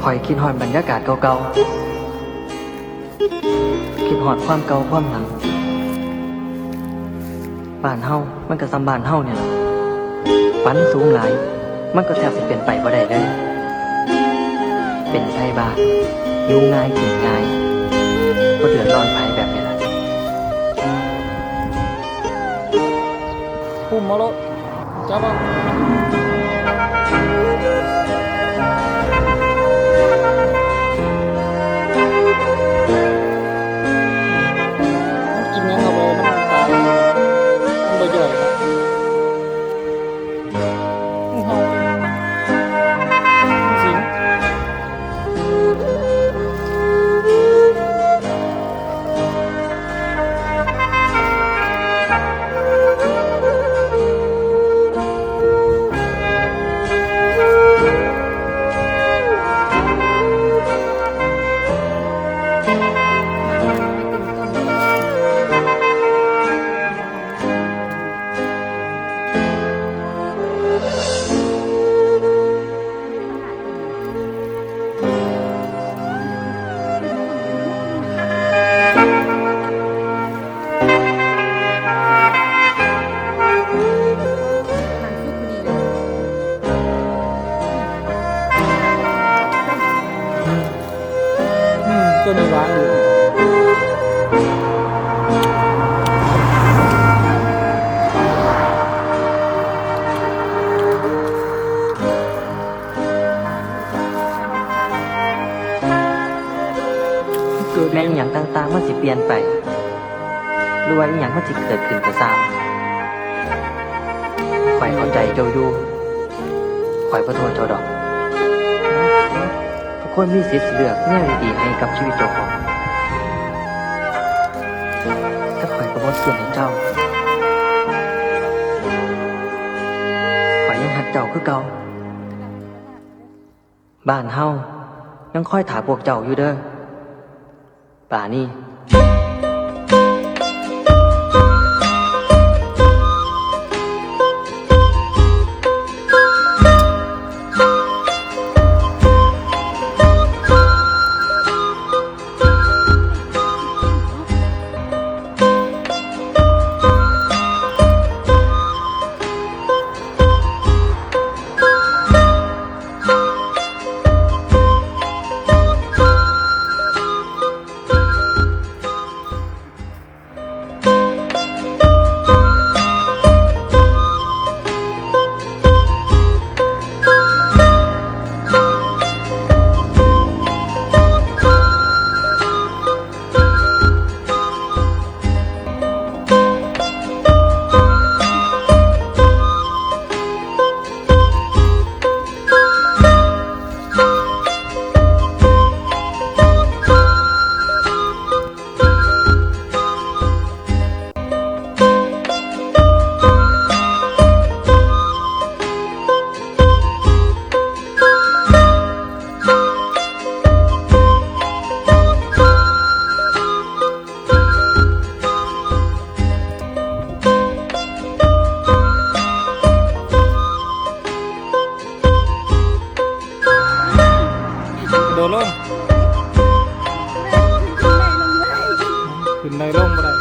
คอยคิดฮอดบรรยากาศเก่าๆคิดฮอดความเก่าความหลังบ้านเฮามันก็ซ้ำบ้านเฮาเนี่ยล่ะฝันสูงหลายมันก็แทบสิเป็นไปบ่ได้เลยเป็นไทบ้านอยู่ง่ายกินง่ายบ่เดือดร้อนไผแบบนี้ล่ะ พุ่มมาโลจ้าบ้างกินยังเอาไปน้ำตาลมันใบใหญ่เฮาสิงตัวนี้หวานอยู่แม้อหย่างต่างๆมันสิเปลี่ยนไปหรือว่าอหย่างมันสิเกิดขึ้นก็ตามข่อยเข้าใจเจ้าอยู่ข่อยบ่โทษเจ้าดอกทุกคนมีสิทธิ์เลือกแนวดีๆให้กับชีวิตเจ้าของแต่ข่อยก็บ่เสียให้เจ้าข่อยยังหักเจ้าคือเก่าบ้านเฮายังคอยถาพวกเจ้าอยู่เด้อป่านี่โดนลงขึ้นในลงบ่ได้